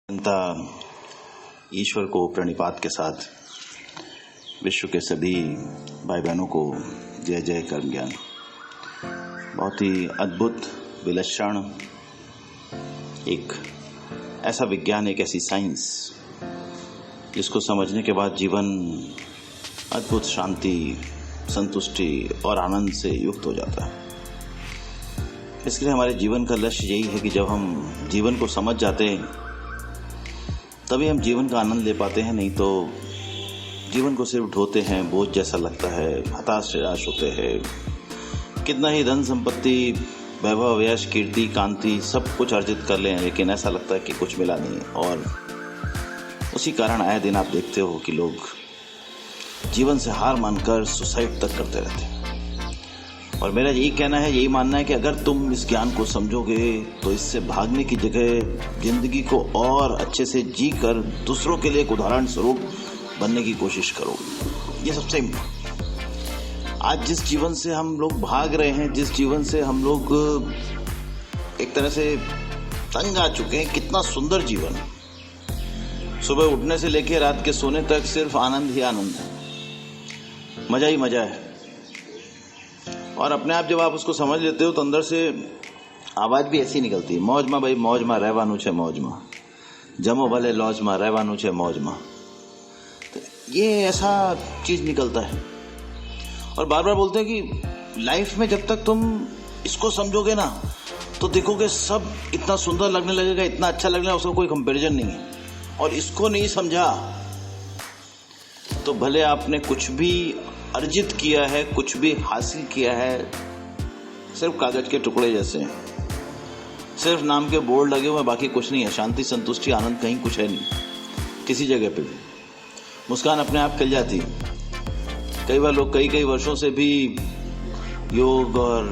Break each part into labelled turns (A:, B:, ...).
A: जनता ईश्वर को प्रणिपात के साथ विश्व के सभी भाई बहनों को जय जय कर्म ज्ञान। बहुत ही अद्भुत विलक्षण एक ऐसा विज्ञान, एक ऐसी साइंस जिसको समझने के बाद जीवन अद्भुत शांति, संतुष्टि और आनंद से युक्त हो जाता है। इसलिए हमारे जीवन का लक्ष्य यही है कि जब हम जीवन को समझ जाते हैं तभी हम जीवन का आनंद ले पाते हैं, नहीं तो जीवन को सिर्फ ढोते हैं, बोझ जैसा लगता है, हताश निराश होते हैं। कितना ही धन संपत्ति, वैभव, यश, कीर्ति, कांति सब कुछ अर्जित कर लें, लेकिन ऐसा लगता है कि कुछ मिला नहीं। और उसी कारण आए दिन आप देखते हो कि लोग जीवन से हार मानकर सुसाइड तक करते रहते हैं। और मेरा यही कहना है, यही मानना है कि अगर तुम इस ज्ञान को समझोगे तो इससे भागने की जगह जिंदगी को और अच्छे से जी कर दूसरों के लिए एक उदाहरण स्वरूप बनने की कोशिश करो। ये सबसे आज जिस जीवन से हम लोग भाग रहे हैं, जिस जीवन से हम लोग एक तरह से तंग आ चुके हैं, कितना सुंदर जीवन है। सुबह उठने से लेकर रात के सोने तक सिर्फ आनंद ही आनंद है, मजा ही मजा है। और अपने आप जब आप उसको समझ लेते हो तो अंदर से आवाज भी ऐसी निकलती है, मौज में भाई मौज में रहवानू छे, मौज में जमो भले लॉज में रहवानू छे, मौज में। तो ये ऐसा चीज निकलता है। और बार बार बोलते हैं कि लाइफ में जब तक तुम इसको समझोगे ना तो देखोगे सब इतना सुंदर लगने लगेगा, इतना अच्छा लगने लगेगा, उसका कोई कंपैरिजन नहीं है। और इसको नहीं समझा तो भले आपने कुछ भी अर्जित किया है, कुछ भी हासिल किया है, सिर्फ कागज के टुकड़े जैसे हैं, सिर्फ नाम के बोर्ड लगे हुए, बाकी कुछ नहीं है। शांति, संतुष्टि, आनंद कहीं कुछ है नहीं किसी जगह पे भी। मुस्कान अपने आप खिल जाती है। कई बार लोग कई वर्षों से भी योग और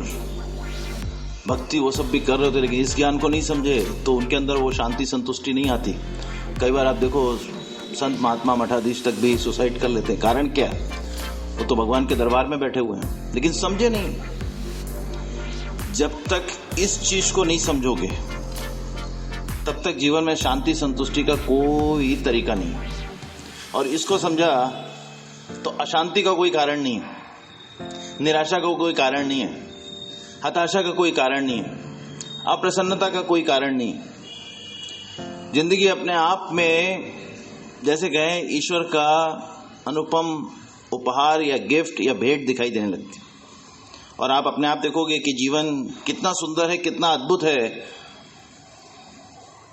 A: भक्ति वो सब भी कर रहे होते, लेकिन इस ज्ञान को नहीं समझे तो उनके अंदर वो शांति, संतुष्टि नहीं आती। कई बार आप देखो संत, महात्मा, मठाधीश तक भी सुसाइड कर लेते हैं। कारण क्या? वो तो भगवान के दरबार में बैठे हुए हैं, लेकिन समझे नहीं। जब तक इस चीज को नहीं समझोगे तब तक जीवन में शांति, संतुष्टि का कोई तरीका नहीं है। और इसको समझा तो अशांति का कोई कारण नहीं है, निराशा का कोई कारण नहीं है, हताशा का कोई कारण नहीं है, अप्रसन्नता का कोई कारण नहीं है। जिंदगी अपने आप में जैसे कहें ईश्वर का अनुपम उपहार या गिफ्ट या भेंट दिखाई देने लगती। और आप अपने आप देखोगे कि जीवन कितना सुंदर है, कितना अद्भुत है।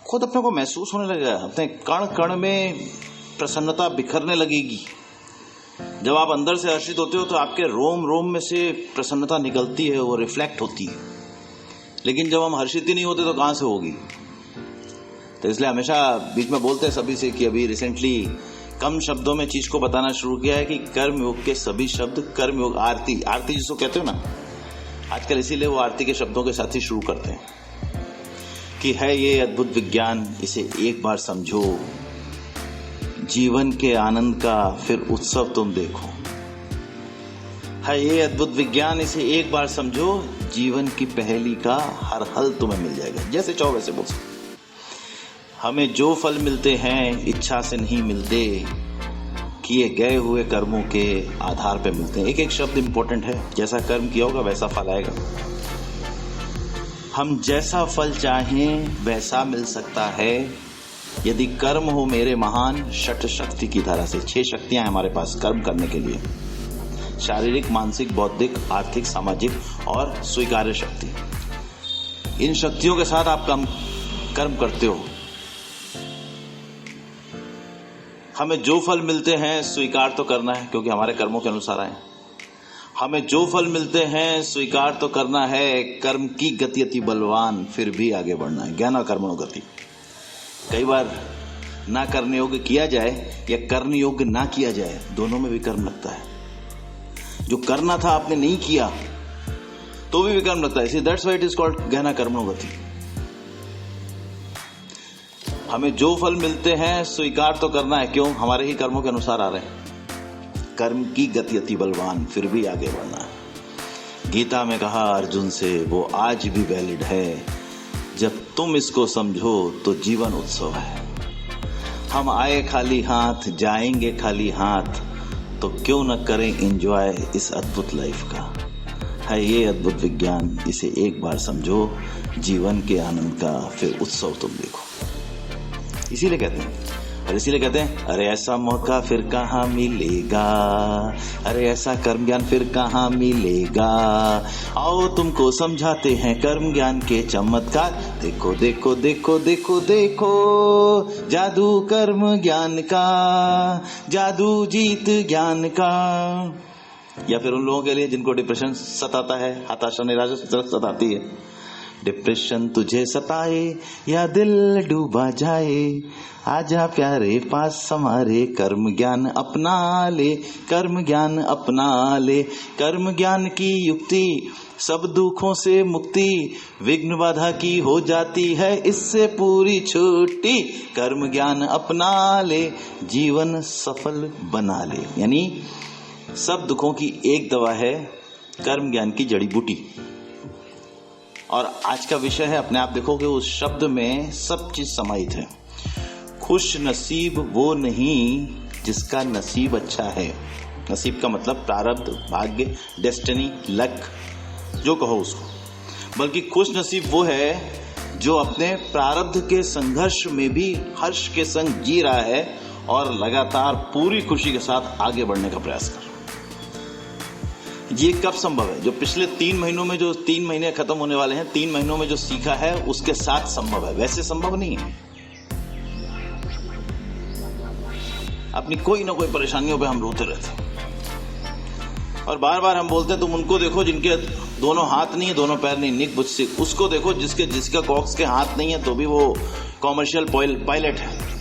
A: खुद अपने को महसूस होने लगेगा, अपने कण कण में प्रसन्नता बिखरने लगेगी। जब आप अंदर से हर्षित होते हो तो आपके रोम रोम में से प्रसन्नता निकलती है, वो रिफ्लेक्ट होती है। लेकिन जब हम हर्षित ही नहीं होते तो कहां से होगी? तो इसलिए हमेशा बीच में बोलते हैं सभी से कि अभी रिसेंटली कम शब्दों में चीज को बताना शुरू किया है कि कर्म योग के सभी शब्द, कर्म योग, आरती जिसको कहते हो ना आजकल, इसीलिए वो आरती के शब्दों के साथ ही शुरू करते हैं कि है ये अद्भुत विज्ञान, इसे एक बार समझो, जीवन के आनंद का फिर उत्सव तुम देखो। है ये अद्भुत विज्ञान, इसे एक बार समझो, जीवन की पहेली का हर हल तुम्हें मिल जाएगा। जैसे चाहो वैसे बोल सकते। हमें जो फल मिलते हैं इच्छा से नहीं मिलते, किए गए हुए कर्मों के आधार पर मिलते हैं। एक एक शब्द इंपॉर्टेंट है। जैसा कर्म किया होगा वैसा फल आएगा। हम जैसा फल चाहें वैसा मिल सकता है यदि कर्म हो मेरे महान, षट शक्ति की धारा से। 6 शक्तियां हैं हमारे पास कर्म करने के लिए: शारीरिक, मानसिक, बौद्धिक, आर्थिक, सामाजिक और स्वीकार्य शक्ति। इन शक्तियों के साथ आप कर्म करते हो। हमें जो फल मिलते हैं स्वीकार तो करना है, क्योंकि हमारे कर्मों के अनुसार आए। हमें जो फल मिलते हैं स्वीकार तो करना है। कर्म की गति अति बलवान, फिर भी आगे बढ़ना है। ज्ञान कर्मणो गति। कई बार ना करने योग्य किया जाए या करने योग्य ना किया जाए, दोनों में विकर्म लगता है। जो करना था आपने नहीं किया तो भी विकर्म लगता है। That's why it is called ज्ञान कर्मणो गति। हमें जो फल मिलते हैं स्वीकार तो करना है। क्यों? हमारे ही कर्मों के अनुसार आ रहे हैं। कर्म की गति अति बलवान, फिर भी आगे बढ़ना है। गीता में कहा अर्जुन से, वो आज भी वैलिड है। जब तुम इसको समझो तो जीवन उत्सव है। हम आए खाली हाथ, जाएंगे खाली हाथ, तो क्यों न करें एंजॉय इस अद्भुत लाइफ का। है ये अद्भुत विज्ञान, इसे एक बार समझो, जीवन के आनंद का फिर उत्सव तुम देखो। इसीलिए कहते हैं अरे ऐसा मौका फिर कहाँ मिलेगा, अरे ऐसा कर्म ज्ञान फिर कहाँ मिलेगा। आओ तुमको समझाते हैं कर्म ज्ञान के चमत्कार, देखो देखो देखो देखो देखो, जादू कर्म ज्ञान का, जादू जीत ज्ञान का। या फिर उन लोगों के लिए जिनको डिप्रेशन सताता है, हताशा निराशा सताती है, डिप्रेशन तुझे सताए या दिल डूबा जाए, आजा प्यारे पास हमारे, कर्म ज्ञान अपना ले, कर्म ज्ञान अपना ले। कर्म ज्ञान की युक्ति सब दुखों से मुक्ति, विघ्न बाधा की हो जाती है इससे पूरी छुट्टी। कर्म ज्ञान अपना ले, जीवन सफल बना ले। यानी सब दुखों की एक दवा है कर्म ज्ञान की जड़ी बूटी। और आज का विषय है, अपने आप देखोगे उस शब्द में सब चीज समाहित है। खुश नसीब वो नहीं जिसका नसीब अच्छा है। नसीब का मतलब प्रारब्ध, भाग्य, डेस्टिनी, लक, जो कहो उसको। बल्कि खुश नसीब वो है जो अपने प्रारब्ध के संघर्ष में भी हर्ष के संग जी रहा है और लगातार पूरी खुशी के साथ आगे बढ़ने का प्रयास कर रहा है। ये कब संभव है? जो पिछले 3 महीनों में, जो 3 महीने खत्म होने वाले हैं, 3 महीनों में जो सीखा है उसके साथ संभव है, वैसे संभव नहीं है। अपनी कोई ना कोई परेशानियों पे हम रोते रहते हैं और बार बार हम बोलते हैं तुम उनको देखो जिनके दोनों हाथ नहीं है, दोनों पैर नहीं, निक बुच्सिक। उसको देखो जिसका कॉक्स के हाथ नहीं है तो भी वो कॉमर्शियल पायलट है।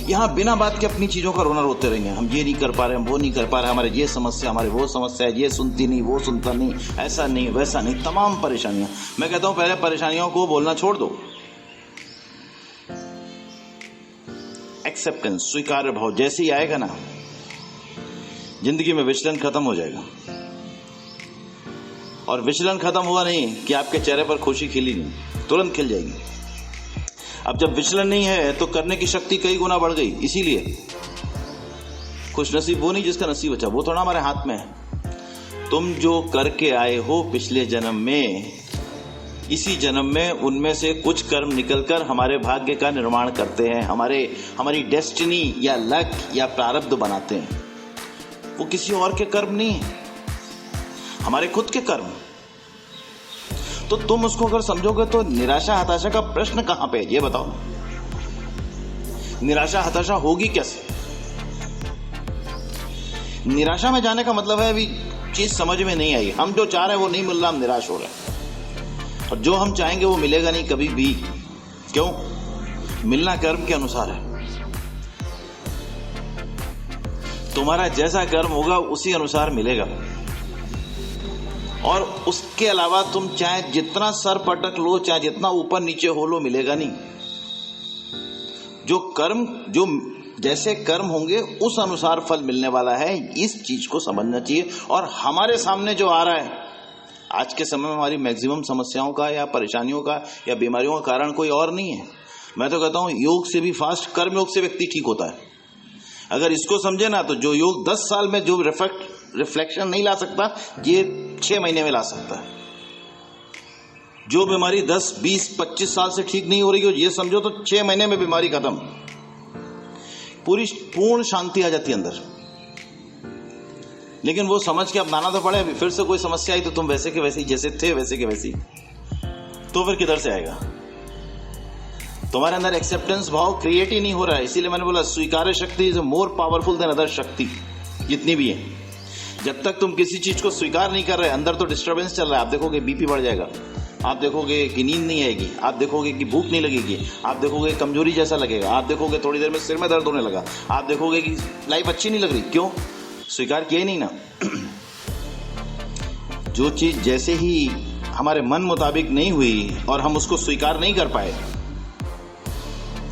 A: यहाँ बिना बात के अपनी चीजों का रोना रोते रहेंगे, हम ये नहीं कर पा रहे, हम वो नहीं कर पा रहे, हमारे ये समस्या, हमारे वो समस्या है, ये सुनती नहीं, वो सुनता नहीं, ऐसा नहीं वैसा नहीं, तमाम परेशानियां। मैं कहता हूं पहले परेशानियों को बोलना छोड़ दो। एक्सेप्टेंस, स्वीकार्य भाव जैसे ही आएगा ना, जिंदगी में विचलन खत्म हो जाएगा। और विचलन खत्म हुआ नहीं कि आपके चेहरे पर खुशी खिली नहीं, तुरंत खिल जाएगी। अब जब विचलन नहीं है तो करने की शक्ति कई गुना बढ़ गई। इसीलिए खुश नसीब वो नहीं जिसका नसीब अच्छा, वो थोड़ा हमारे हाथ में है। तुम जो करके आए हो पिछले जन्म में, इसी जन्म में उनमें से कुछ कर्म निकलकर हमारे भाग्य का निर्माण करते हैं, हमारी डेस्टिनी या लक या प्रारब्ध बनाते हैं। वो किसी और के कर्म नहीं है, हमारे खुद के कर्म। तो तुम उसको अगर समझोगे तो निराशा हताशा का प्रश्न कहां पे है, ये बताओ। निराशा हताशा होगी कैसे? निराशा में जाने का मतलब है अभी चीज समझ में नहीं आई, हम जो चाह रहे हैं वो नहीं मिल रहा, हम निराश हो रहे हैं। और जो हम चाहेंगे वो मिलेगा नहीं कभी भी। क्यों? मिलना कर्म के अनुसार है। तुम्हारा जैसा कर्म होगा उसी अनुसार मिलेगा। और उसके अलावा तुम चाहे जितना सर पटक लो, चाहे जितना ऊपर नीचे हो लो, मिलेगा नहीं। जो जैसे कर्म होंगे उस अनुसार फल मिलने वाला है। इस चीज को समझना चाहिए। और हमारे सामने जो आ रहा है आज के समय में, हमारी मैक्सिमम समस्याओं का या परेशानियों का या बीमारियों का कारण कोई और नहीं है। मैं तो कहता हूं योग से भी फास्ट कर्म योग से व्यक्ति ठीक होता है। अगर इसको समझे ना, तो जो योग 10 साल में जो रिफ्लेक्शन नहीं ला सकता, ये 6 महीने में ला सकता है। जो बीमारी 10, 20, 25 साल से ठीक नहीं हो रही हो, ये समझो तो 6 महीने में बीमारी खत्म, पूर्ण शांति आ जाती है अंदर। लेकिन वो समझ के अपनाना तो पड़े। अभी फिर से कोई समस्या आई तो तुम वैसे के वैसे ही जैसे थे वैसे के वैसे, तो फिर किधर से आएगा? तुम्हारे अंदर एक्सेप्टेंस भाव क्रिएट ही नहीं हो रहा है। इसीलिए मैंने बोला स्वीकार्य शक्ति is more powerful than other शक्ति, जितनी भी है। जब तक तुम किसी चीज को स्वीकार नहीं कर रहे, अंदर तो डिस्टर्बेंस चल रहा है। आप देखोगे बीपी बढ़ जाएगा, आप देखोगे कि नींद नहीं आएगी, आप देखोगे कि भूख नहीं लगेगी, आप देखोगे कमजोरी जैसा लगेगा, आप देखोगे थोड़ी देर में सिर में दर्द होने लगा, आप देखोगे कि लाइफ अच्छी नहीं लग रही। क्यों? स्वीकार किया ही नहीं ना। जो चीज जैसे ही हमारे मन मुताबिक नहीं हुई और हम उसको स्वीकार नहीं कर पाए,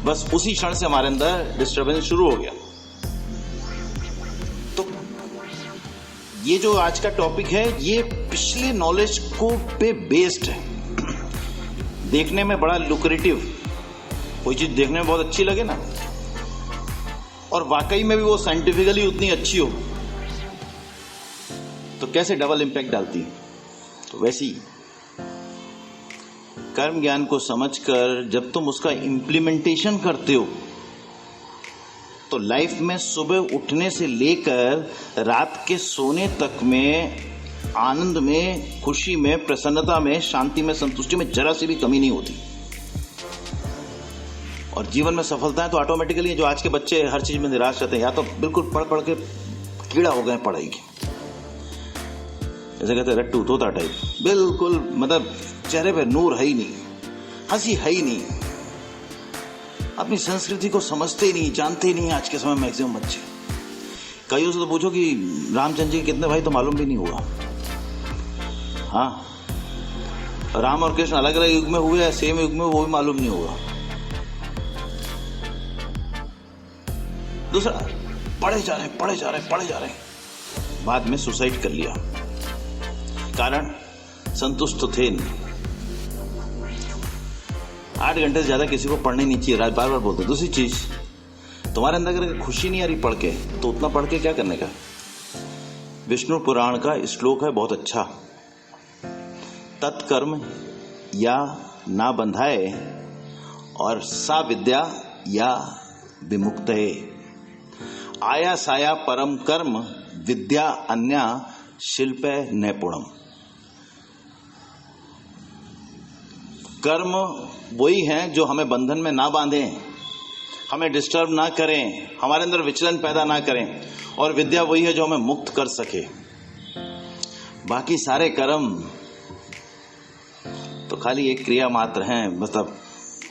A: बस उसी क्षण से हमारे अंदर डिस्टर्बेंस शुरू हो गया। तो ये जो आज का टॉपिक है, ये पिछले नॉलेज को पे बेस्ड है। देखने में बड़ा लुक्रेटिव, कोई चीज देखने में बहुत अच्छी लगे ना, और वाकई में भी वो साइंटिफिकली उतनी अच्छी हो तो कैसे डबल इम्पैक्ट डालती है। तो वैसे ही कर्म ज्ञान को समझकर जब तुम उसका इम्प्लीमेंटेशन करते हो तो लाइफ में सुबह उठने से लेकर रात के सोने तक में आनंद में, खुशी में, प्रसन्नता में, शांति में, संतुष्टि में जरा सी भी कमी नहीं होती। और जीवन में सफलता है तो ऑटोमेटिकली जो आज के बच्चे हर चीज में निराश रहते हैं, या तो बिल्कुल पढ़ पढ़ के कीड़ा हो गए पढ़ाई के, जैसे कहते हैं रट्टू तोता टाइप, बिल्कुल मतलब चेहरे पे नूर है ही नहीं, हंसी है ही नहीं, अपनी संस्कृति को समझते ही नहीं, जानते ही नहीं आज के समय मैक्सिमम बच्चे। कईयों से तो पूछो कि रामचंद्र जी के कितने भाई तो मालूम भी नहीं हुआ। हाँ, राम और कृष्ण अलग अलग युग में हुए या सेम युग में, वो भी मालूम नहीं होगा। दूसरा, पढ़े जा रहे, बाद में सुसाइड कर लिया, कारण संतुष्ट तो थे नहीं। 8 घंटे से ज्यादा किसी को पढ़ने नहीं चाहिए, बार बार बोलते। दूसरी चीज, तुम्हारे अंदर अगर खुशी नहीं आ रही पढ़ के तो उतना पढ़ के क्या करने का। विष्णु पुराण का श्लोक है बहुत अच्छा, तत्कर्म या ना बंधाए और सा विद्या या विमुक्तये, आया साया परम कर्म विद्या अन्या शिल्पे नैपुणम। कर्म वही हैं जो हमें बंधन में ना बांधें, हमें डिस्टर्ब ना करें, हमारे अंदर विचलन पैदा ना करें, और विद्या वही है जो हमें मुक्त कर सके। बाकी सारे कर्म तो खाली एक क्रिया मात्र हैं, मतलब,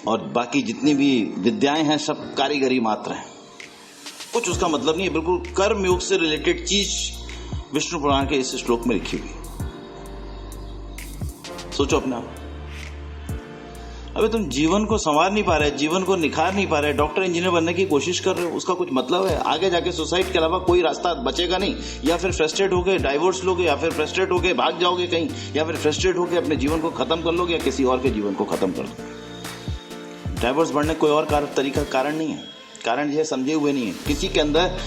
A: और बाकी जितनी भी विद्याएं हैं सब कारीगरी मात्र हैं, कुछ उसका मतलब नहीं है। बिल्कुल कर्म योग से रिलेटेड चीज विष्णु पुराण के इस श्लोक में लिखी हुई। सोचो अपना, अबे तुम जीवन को संवार नहीं पा रहे, जीवन को निखार नहीं पा रहे, डॉक्टर इंजीनियर बनने की कोशिश कर रहे हो, उसका कुछ मतलब है? आगे जाके सुसाइड के अलावा कोई रास्ता बचेगा नहीं। या फिर फ्रस्ट्रेट होके डाइवोर्स लोगे, या फिर फ्रस्ट्रेट होके भाग जाओगे कहीं, या फिर फ्रस्ट्रेट होके अपने जीवन को खत्म कर लोगे, या किसी और के जीवन को खत्म कर लो। डाइवोर्स बढ़ने कोई और कारण नहीं है, कारण यह समझे हुए नहीं है। किसी के अंदर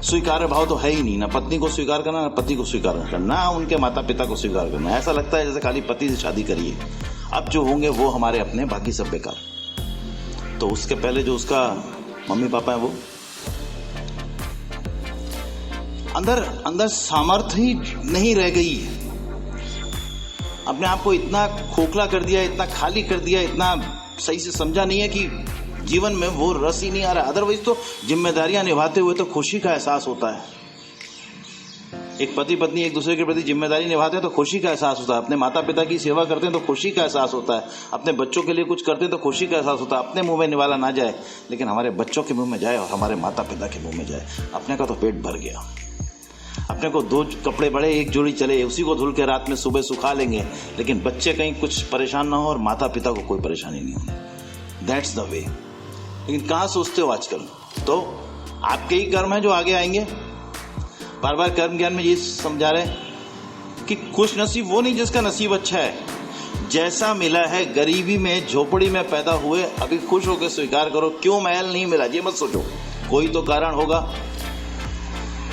A: स्वीकार भाव तो है ही नहीं, ना पत्नी को स्वीकार करना, ना पति को स्वीकार करना, ना उनके माता पिता को स्वीकार करना। ऐसा लगता है जैसे खाली पति से शादी करिए, अब जो होंगे वो हमारे अपने, बाकी सब बेकार। तो उसके पहले जो उसका मम्मी पापा है वो अंदर सामर्थ्य ही नहीं रह गई है। अपने आप को इतना खोखला कर दिया, इतना खाली कर दिया, इतना सही से समझा नहीं है कि जीवन में वो रस ही नहीं आ रहा। अदरवाइज तो जिम्मेदारियां निभाते हुए तो खुशी का एहसास होता है। एक पति पत्नी एक दूसरे के प्रति जिम्मेदारी निभाते हैं तो खुशी का एहसास होता है। अपने माता पिता की सेवा करते हैं तो खुशी का एहसास होता है। अपने बच्चों के लिए कुछ करते हैं तो खुशी का एहसास होता है। अपने मुंह में निवाला ना जाए, लेकिन हमारे बच्चों के मुंह में जाए और हमारे माता पिता के मुंह में जाए। अपने का तो पेट भर गया। अपने को 2 कपड़े बड़े, एक जोड़ी चले, उसी को धुल के रात में सुबह सुखा लेंगे, लेकिन बच्चे कहीं कुछ परेशान ना हो और माता पिता को कोई परेशानी नहीं हो। That's the way. लेकिन कहाँ सोचते हो आजकल? तो आपके ही कर्म है जो आगे आएंगे। बार बार कर्म ज्ञान में ये समझा रहे हैं कि खुश नसीब वो नहीं जिसका नसीब अच्छा है। जैसा मिला है, गरीबी में, झोपड़ी में पैदा हुए, अभी खुश होकर स्वीकार करो। क्यों महल नहीं मिला ये मत सोचो, कोई तो कारण होगा।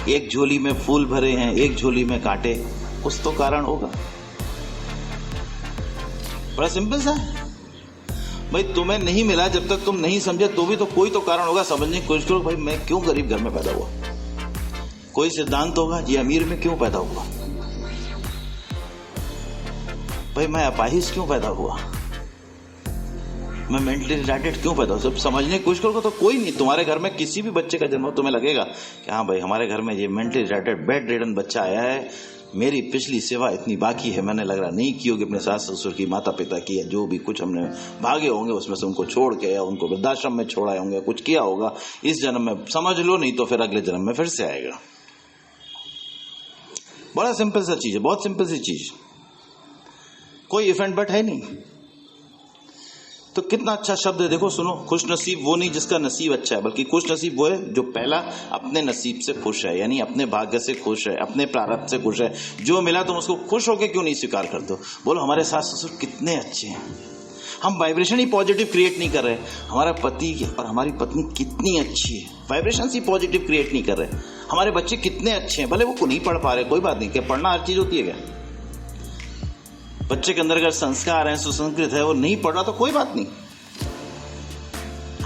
A: एक झोली में फूल भरे हैं, एक झोली में कांटे, कुछ तो कारण होगा। बड़ा सिंपल सा है भाई। तुम्हें नहीं मिला, जब तक तुम नहीं समझे तो भी तो कोई तो कारण होगा। समझने की कोशिश करो भाई, मैं क्यों गरीब घर में पैदा हुआ। कोई सिद्धांत होगा, ये अमीर में क्यों पैदा हुआ। भाई मैं अपाहिज क्यों पैदा हुआ, मैं मेंटली रिटार्डेड क्यों पैदा हुआ। सब समझने की कोशिश करोगे तो कोई नहीं। तुम्हारे घर में किसी भी बच्चे का जन्म हो, तुम्हें लगेगा कि हाँ भाई हमारे घर में ये मेंटली रिटार्डेड बेड रिडन बच्चा आया है, मेरी पिछली सेवा इतनी बाकी है, मैंने लग रहा नहीं की होगी अपने सास ससुर की, माता पिता की, या जो भी कुछ हमने भागे होंगे उसमें से उनको छोड़ के, या उनको वृद्धाश्रम में छोड़ा होंगे, कुछ किया होगा इस जन्म में, समझ लो, नहीं तो फिर अगले जन्म में फिर से आएगा। बड़ा सिंपल सा चीज है, बहुत सिंपल सी चीज, कोई इफ एंड बट है नहीं। तो कितना अच्छा शब्द है, देखो सुनो। खुश नसीब वो नहीं जिसका नसीब अच्छा है, बल्कि खुश नसीब वो है जो पहला अपने नसीब से खुश है, यानी अपने भाग्य से खुश है, अपने प्रारब्ध से खुश है। जो मिला तुम उसको खुश होकर क्यों नहीं स्वीकार करते हो। बोलो हमारे सास ससुर कितने अच्छे हैं, हम वाइब्रेशन ही पॉजिटिव क्रिएट नहीं कर रहे। हमारा पति और हमारी पत्नी कितनी अच्छी है, वाइब्रेशन ही पॉजिटिव क्रिएट नहीं कर रहे। हमारे बच्चे कितने अच्छे हैं, भले वो नहीं पढ़ पा रहे, कोई बात नहीं, क्या पढ़ना हर चीज होती है क्या? बच्चे के अंदर अगर संस्कार है, सुसंस्कृत है, वो नहीं पढ़ रहा तो कोई बात नहीं।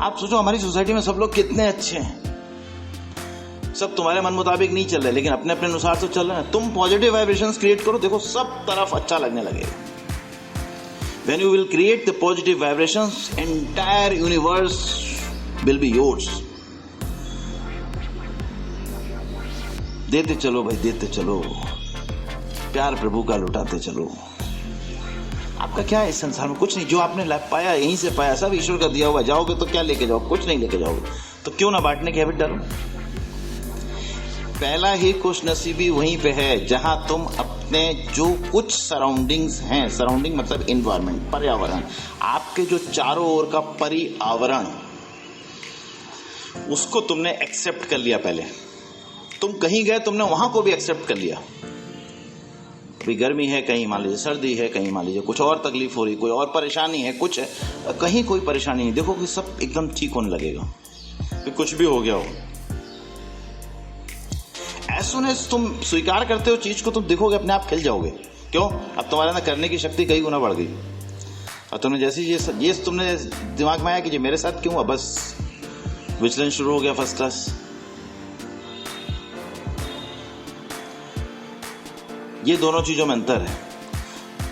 A: आप सोचो हमारी सोसाइटी में सब लोग कितने अच्छे हैं, सब तुम्हारे मन मुताबिक नहीं चल रहे, लेकिन अपने अपने अनुसार तो चल रहे हैं। तुम पॉजिटिव वाइब्रेशंस क्रिएट करो, देखो सब तरफ अच्छा लगने लगेगा। When you will create the positive vibrations, entire universe will be yours. देते चलो भाई, देते चलो, प्यार प्रभु का लुटाते चलो। आपका क्या है इस संसार में? कुछ नहीं। जो आपने पाया यहीं से पाया, सब ईश्वर का दिया हुआ। जाओगे तो क्या लेके जाओ? कुछ नहीं लेके जाओगे, तो क्यों ना बांटने की हैबिट डालो। पहला ही खुश नसीबी वहीं पे है जहां तुम अपने जो कुछ सराउंडिंग्स हैं, सराउंडिंग मतलब इन्वायरमेंट, पर्यावरण, आपके जो चारों ओर का पर्यावरण, उसको तुमने एक्सेप्ट कर लिया। पहले तुम कहीं गए, तुमने वहां को भी एक्सेप्ट कर लिया। अभी गर्मी है, कहीं मान लीजिए सर्दी है, कहीं मान लीजिए कुछ और तकलीफ हो रही, कोई और परेशानी है, कुछ है, कहीं कोई परेशानी नहीं, देखो कि सब एकदम ठीक होने लगेगा। फिर कुछ भी हो गया हो, as soon as तुम स्वीकार करते हो चीज को, तुम देखोगे अपने आप खिल जाओगे। क्यों? अब तुम्हारे अंदर करने की शक्ति कई गुना बढ़ गई। और तुमने जैसे ये तुमने दिमाग में आया कि ये मेरे साथ क्यों हुआ, बस विचलन शुरू हो गया फर्स्ट क्लास। ये दोनों चीजों में अंतर है।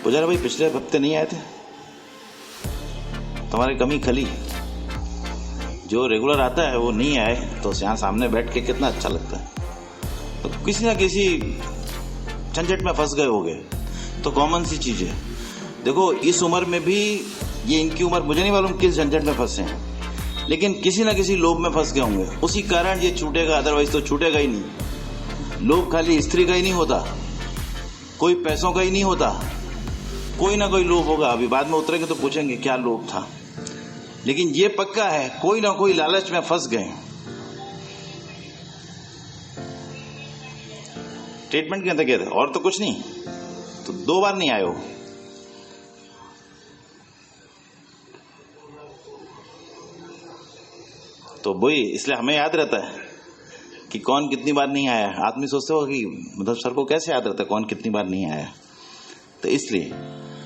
A: पुजारी भाई पिछले हफ्ते नहीं आए थे, तुम्हारी कमी खली। जो रेगुलर आता है वो नहीं आए तो यहाँ सामने बैठ के कितना अच्छा लगता है। तो किसी ना किसी झंझट में फंस गए होगे, तो कॉमन सी चीज है। देखो इस उम्र में भी, ये इनकी उम्र, मुझे नहीं मालूम किस झंझट में फंसे हैं, लेकिन किसी ना किसी लोभ में फंस गए होंगे, उसी कारण ये छूटेगा, अदरवाइज तो छूटेगा ही नहीं। लोभ खाली स्त्री का ही नहीं होता, कोई पैसों का ही नहीं होता, कोई ना कोई लोभ होगा। अभी बाद में उतरेंगे तो पूछेंगे क्या लोभ था, लेकिन ये पक्का है कोई ना कोई लालच में फंस गए। ट्रीटमेंट के अंदर गए थे और तो कुछ नहीं, तो 2 बार नहीं आए हो। तो वही, इसलिए हमें याद रहता है कि कौन कितनी बार नहीं आया। आदमी सोचते हो कि मतलब सर को कैसे याद रहता है कौन कितनी बार नहीं आया। तो इसलिए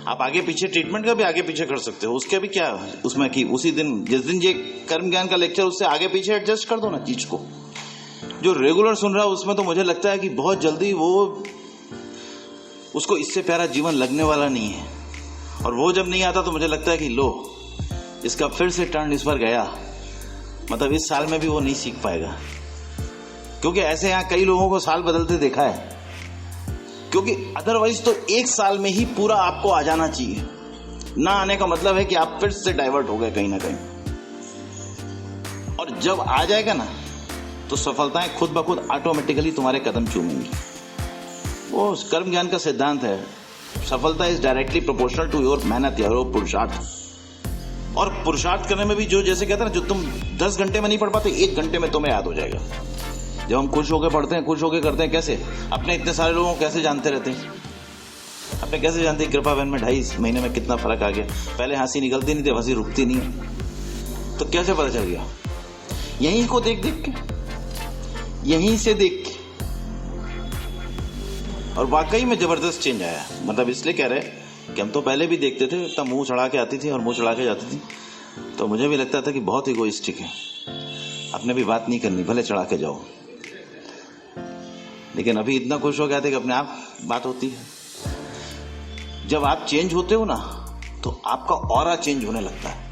A: आप आगे पीछे ट्रीटमेंट का भी आगे पीछे कर सकते हो, उसके भी क्या उसमें कि उसी दिन जिस दिन ये कर्म ज्ञान का लेक्चर, उससे आगे पीछे एडजस्ट कर दो ना चीज को। जो रेगुलर सुन रहा है उसमें तो मुझे लगता है कि बहुत जल्दी उसको इससे प्यारा जीवन लगने वाला नहीं है, और वो जब नहीं आता तो मुझे लगता है कि लो, इसका फिर से टर्न इस पर गया, मतलब इस साल में भी वो नहीं सीख पाएगा। क्योंकि ऐसे यहाँ कई लोगों को साल बदलते देखा है, क्योंकि अदरवाइज तो 1 साल में ही पूरा आपको आ जाना चाहिए। ना आने का मतलब है कि आप फिर से डाइवर्ट हो गए कहीं ना कहीं, और जब आ जाएगा ना तो सफलताएं खुद ब खुद ऑटोमेटिकली तुम्हारे कदम चूमेंगी। वो कर्म ज्ञान का सिद्धांत है, सफलता is directly proportional to your मेहनत या पुरुषार्थ। और पुरुषार्थ करने में भी जो जैसे कहते हैं ना, जो तुम 10 घंटे में नहीं पढ़ पाते, 1 घंटे में तुम्हें याद हो जाएगा। जब हम खुश होकर पढ़ते हैं, खुश होकर करते हैं, कैसे अपने इतने सारे लोगों को कैसे जानते रहते हैं, अपने कैसे जानते हैं कृपा बहन में 2.5 महीने में कितना फर्क आ गया। पहले हंसी निकलती नहीं थी, हंसी रुकती नहीं है, तो कैसे पता चल गया? यहीं को देख देख के, यहीं से देख के। और वाकई में जबरदस्त चेंज आया। मतलब इसलिए कह रहे कि हम तो पहले भी देखते थे, तब मुंह चढ़ा के आती थी और मुंह चढ़ा के जाती थी, तो मुझे भी लगता था कि बहुत इगोइस्टिक है, अपने भी बात नहीं करनी, भले चढ़ा के जाओ। लेकिन अभी इतना खुश हो गया था कि अपने आप बात होती है। जब आप चेंज होते हो ना, तो आपका ऑरा चेंज होने लगता है।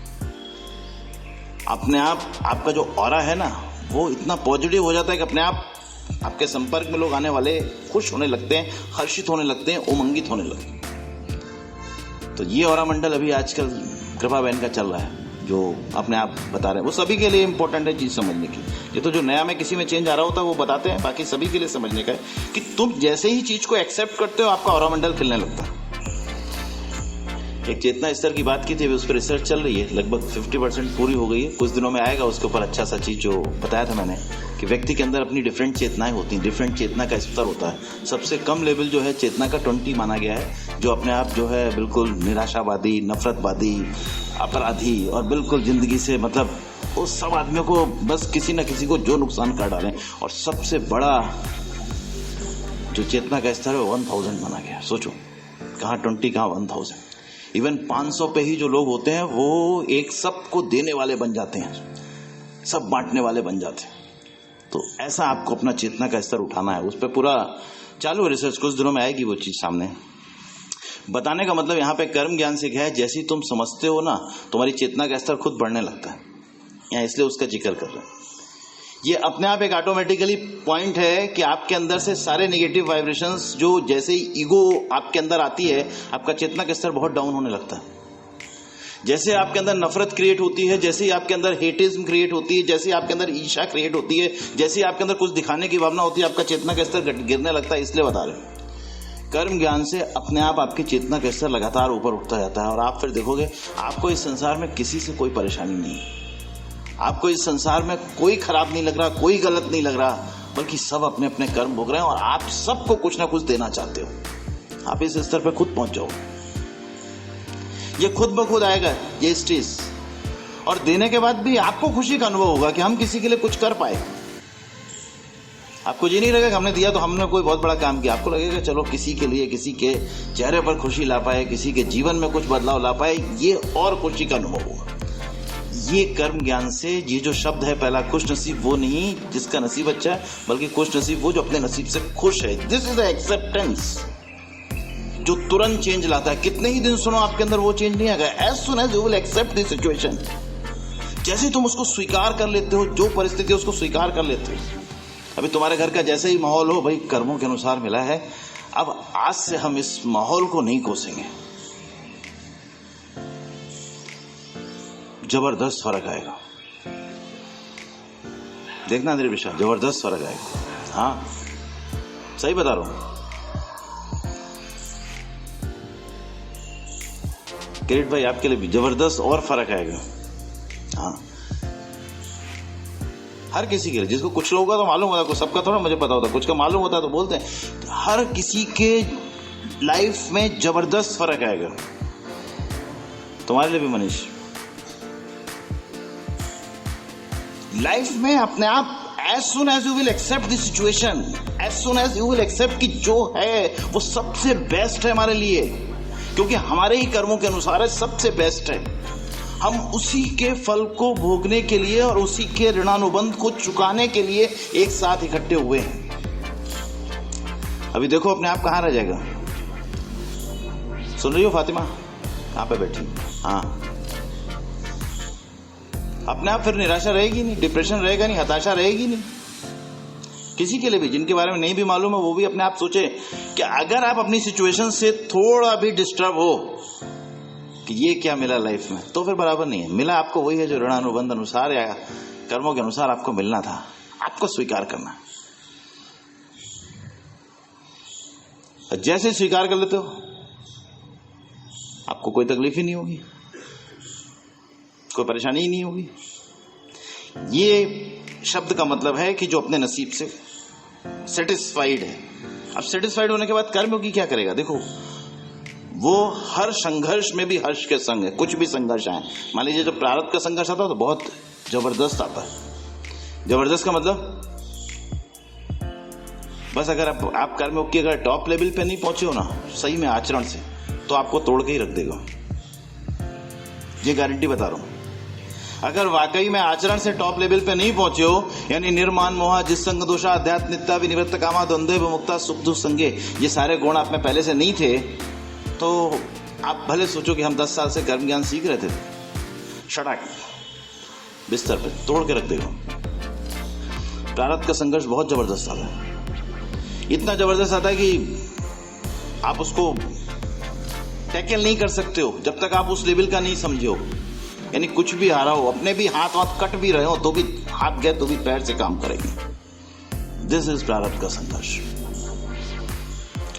A: अपने आप आपका जो ऑरा है ना, वो इतना पॉजिटिव हो जाता है कि अपने आप आपके संपर्क में लोग आने वाले खुश होने लगते हैं, हर्षित होने लगते हैं, उमंगित होने लगते हैं। तो ये ऑरा मंडल अभी आजकल कृपा बहन का चल रहा है, जो अपने आप बता रहे हैं। वो सभी के लिए इंपॉर्टेंट है चीज समझने की। ये तो जो नया में किसी में चेंज आ रहा होता है वो बताते हैं, बाकी सभी के लिए समझने का है कि तुम जैसे ही चीज को एक्सेप्ट करते हो, आपका ऑरा मंडल खिलने लगता है। एक चेतना स्तर की बात की थी, उस पर रिसर्च चल रही है, लगभग 50% पूरी हो गई है। कुछ दिनों में आएगा उसके ऊपर अच्छा सा चीज, जो बताया था मैंने कि व्यक्ति के अंदर अपनी डिफरेंट चेतनाएं होती हैं, डिफरेंट चेतना का स्तर होता है। सबसे कम लेवल जो है चेतना का 20 माना गया है, जो अपने आप जो है बिल्कुल निराशावादी, नफरतवादी, अपराधी और बिल्कुल जिंदगी से मतलब वो सब आदमियों को बस किसी न किसी को जो नुकसान कर डालें। और सबसे बड़ा जो चेतना का स्तर है 1000 माना गया। सोचो कहाँ 20 कहाँ 1000। इवन 500 पे ही जो लोग होते हैं वो एक सबको देने वाले बन जाते हैं, सब बांटने वाले बन जाते हैं। तो ऐसा आपको अपना चेतना का स्तर उठाना है। उस पर पूरा चालू है रिसर्च, कुछ दिनों में आएगी वो चीज सामने। बताने का मतलब यहाँ पे कर्म ज्ञान से क्या है, जैसी तुम समझते हो ना तुम्हारी चेतना का स्तर खुद बढ़ने लगता है। यहाँ इसलिए उसका जिक्र कर रहे हैं। ये अपने आप एक ऑटोमेटिकली पॉइंट है कि आपके अंदर से सारे नेगेटिव वाइब्रेशंस जो जैसे ही ईगो आपके अंदर आती है आपका चेतना का स्तर बहुत डाउन होने लगता है। जैसे आपके अंदर नफरत क्रिएट होती है, जैसे ही आपके अंदर हेटिज्म क्रिएट होती है, जैसे आपके अंदर ईर्ष्या क्रिएट होती है, जैसे आपके अंदर कुछ दिखाने की भावना होती है, आपका चेतना का स्तर गिरने लगता है। इसलिए बता रहे हैं कर्म ज्ञान से अपने आप आपकी चेतना का स्तर लगातार ऊपर उठता जाता है। और आप फिर देखोगे आपको इस संसार में किसी से कोई परेशानी नहीं है, आपको इस संसार में कोई खराब नहीं लग रहा, कोई गलत नहीं लग रहा, बल्कि सब अपने अपने कर्म भोग रहे हैं और आप सबको कुछ ना कुछ देना चाहते हो। आप इस स्तर पर खुद पहुंच जाओ, ये खुद ब खुद आएगा ये स्टेज। और देने के बाद भी आपको खुशी का अनुभव होगा कि हम किसी के लिए कुछ कर पाए। आपको ये नहीं लगेगा कि हमने दिया तो हमने कोई बहुत बड़ा काम किया। आपको लगेगा चलो किसी के लिए, किसी के चेहरे पर खुशी ला पाए, किसी के जीवन में कुछ बदलाव ला पाए, ये और खुशी का अनुभव होगा। ये कर्म ज्ञान से ये जो शब्द है पहला, खुश नसीब वो नहीं जिसका नसीब अच्छा है, बल्कि खुश नसीब वो जो अपने नसीब से खुश है। दिस इज एक्सेप्टेंस जो तुरंत चेंज लाता है। कितने ही दिन सुनो आपके अंदर वो चेंज नहीं आएगा। As soon as you will accept this situation, जैसे तुम उसको स्वीकार कर लेते हो, जो परिस्थिति उसको स्वीकार कर लेते हो। अभी तुम्हारे घर का जैसे ही माहौल हो, भाई कर्मों के अनुसार मिला है, अब आज से हम इस माहौल को नहीं कोसेंगे। जबरदस्त फर्क आएगा, देखना मेरे विशाल, जबरदस्त फर्क आएगा। हाँ सही बता रहा हूं किरीट भाई, आपके लिए भी जबरदस्त और फर्क आएगा। हाँ हर किसी के लिए, जिसको कुछ लोगों का तो मालूम होता है, सबका थोड़ा मुझे पता होता है, कुछ का मालूम होता है तो बोलते हैं। हर किसी के लाइफ में जबरदस्त फर्क आएगा। तुम्हारे लिए भी मनीष, लाइफ में अपने आप as soon as you will accept the situation, as soon as you will accept कि जो है वो सबसे बेस्ट है हमारे लिए, क्योंकि हमारे ही कर्मों के अनुसार है, सबसे बेस्ट है। हम उसी के फल को भोगने के लिए और उसी के ऋणानुबंध को चुकाने के लिए एक साथ इकट्ठे हुए हैं। अभी देखो अपने आप कहाँ रह जाएगा। सुन रही हो फातिमा, कहाँ पे बैठी? हाँ, अपने आप फिर निराशा रहेगी नहीं, डिप्रेशन रहेगा नहीं, हताशा रहेगी नहीं। किसी के लिए भी जिनके बारे में नहीं भी मालूम है वो भी अपने आप सोचे कि अगर आप अपनी सिचुएशन से थोड़ा भी डिस्टर्ब हो कि ये क्या मिला लाइफ में, तो फिर बराबर नहीं है। मिला आपको वही है जो ऋणानुबंध अनुसार या कर्मों के अनुसार आपको मिलना था। आपको स्वीकार करना, जैसे स्वीकार कर लेते हो आपको कोई तकलीफ ही नहीं होगी, कोई परेशानी ही नहीं होगी। ये शब्द का मतलब है कि जो अपने नसीब से सेटिस्फाइड है। अब सेटिस्फाइड होने के बाद कर्म की क्या करेगा? देखो वो हर संघर्ष में भी हर्ष के संग है। कुछ भी संघर्ष आए, मान लीजिए जब प्रारब्ध का संघर्ष आता है तो बहुत जबरदस्त आता है। जबरदस्त का मतलब बस अगर आप कर्म की अगर टॉप लेवल पे नहीं पहुंचे हो ना सही में आचरण से, तो आपको तोड़ के ही रख देगा। ये गारंटी बता रहा हूं। अगर वाकई में आचरण से टॉप लेवल पे नहीं पहुंचे हो, यानी निर्माण मोहा जिसंग दोषा अध्यात्म नित्या विनिवृत्त कामा द्वंद्व विमुक्ता सुख दुख संगे, ये सारे गुण आप में पहले से नहीं थे, तो आप भले सोचो कि हम 10 साल से कर्म ज्ञान सीख रहे थे, शटाक बिस्तर पे तोड़ के रख देगा। प्रारब्ध का संघर्ष बहुत जबरदस्त आता है, इतना जबरदस्त आता है कि आप उसको टैकल नहीं कर सकते हो जब तक आप उस लेवल का नहीं समझे हो। यानी कुछ भी हारा हो, अपने भी हाथ कट भी रहे हो तो भी हाथ गए तो भी पैर से काम करेंगे। दिस इज प्रारब्ध का संघर्ष।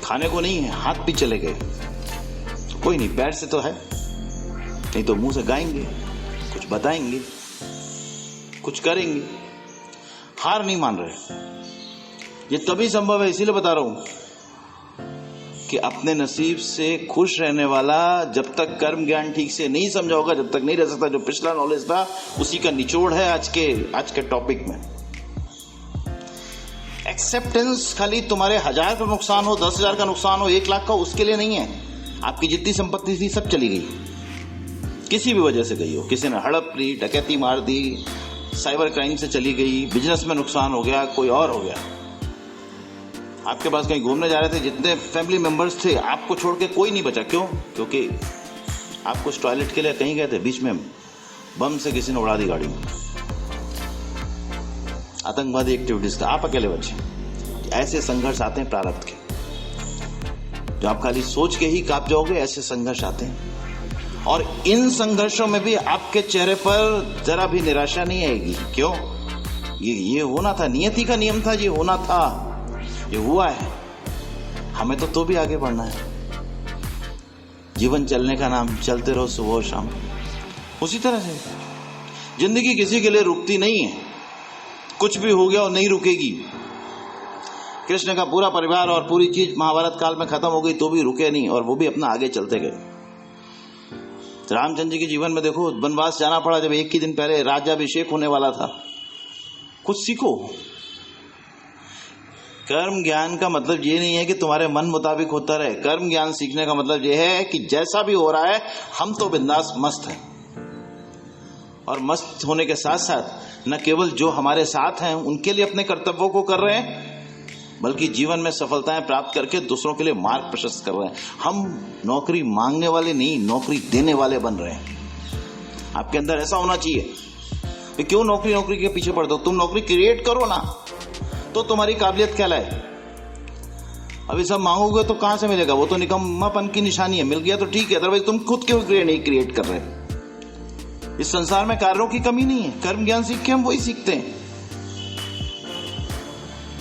A: खाने को नहीं है, हाथ भी चले गए, कोई नहीं, पैर से तो है, नहीं तो मुंह से गाएंगे, कुछ बताएंगे, कुछ करेंगे। हार नहीं मान रहे। ये तभी संभव है, इसीलिए बता रहा हूं कि अपने नसीब से खुश रहने वाला जब तक कर्म ज्ञान ठीक से नहीं समझा होगा, जब तक नहीं रह सकता। जो पिछला नॉलेज था उसी का निचोड़ है आज के टॉपिक में। एक्सेप्टेंस खाली तुम्हारे 1000 का नुकसान हो, 10,000 का नुकसान हो, 1 लाख का, उसके लिए नहीं है। आपकी जितनी संपत्ति थी सब चली गई, किसी भी वजह से गई हो। किसी ने हड़प ली, डकैती मार दी, साइबर क्राइम से चली गई, बिजनेस में नुकसान हो गया, कोई और हो गया। आपके पास कहीं घूमने जा रहे थे, जितने फैमिली मेंबर्स थे आपको छोड़ के कोई नहीं बचा। क्यों? क्योंकि आप कुछ टॉयलेट के लिए कहीं गए थे, बीच में बम से किसी ने उड़ा दी गाड़ी में, आतंकवादी एक्टिविटीज का, आप अकेले बचे। ऐसे संघर्ष आते हैं प्रारब्ध के, जो आप खाली सोच के ही कांप जाओगे। ऐसे संघर्ष आते हैं, और इन संघर्षों में भी आपके चेहरे पर जरा भी निराशा नहीं आएगी। क्यों? ये होना था, नियति का नियम था, ये होना था, ये हुआ है। हमें तो भी आगे बढ़ना है। जीवन चलने का नाम, चलते रहो सुबह और शाम। उसी तरह से जिंदगी किसी के लिए रुकती नहीं है। कुछ भी हो गया और नहीं रुकेगी। कृष्ण का पूरा परिवार और पूरी चीज महाभारत काल में खत्म हो गई तो भी रुके नहीं, और वो भी अपना आगे चलते गए। रामचंद्र जी के जीवन में देखो, वनवास जाना पड़ा जब 1 ही दिन पहले राज्याभिषेक होने वाला था। कुछ सीखो। कर्म ज्ञान का मतलब ये नहीं है कि तुम्हारे मन मुताबिक होता रहे। कर्म ज्ञान सीखने का मतलब ये है कि जैसा भी हो रहा है हम तो बिंदास मस्त हैं, और मस्त होने के साथ साथ न केवल जो हमारे साथ हैं उनके लिए अपने कर्तव्यों को कर रहे हैं, बल्कि जीवन में सफलताएं प्राप्त करके दूसरों के लिए मार्ग प्रशस्त कर रहे हैं। हम नौकरी मांगने वाले नहीं, नौकरी देने वाले बन रहे हैं। आपके अंदर ऐसा होना चाहिए। क्यों नौकरी के पीछे पड़ते हो? तुम नौकरी क्रिएट करो ना, तो तुम्हारी काबिलियत कहलाए। अभी सब मांगोगे तो कहां से मिलेगा? वो तो निकम्मापन की निशानी है। मिल गया तो ठीक है, अदरवाइज तुम खुद क्यों नहीं क्रिएट कर रहे? इस संसार में कार्यों की कमी नहीं है। कर्म ज्ञान सीख के हम वही सीखते हैं।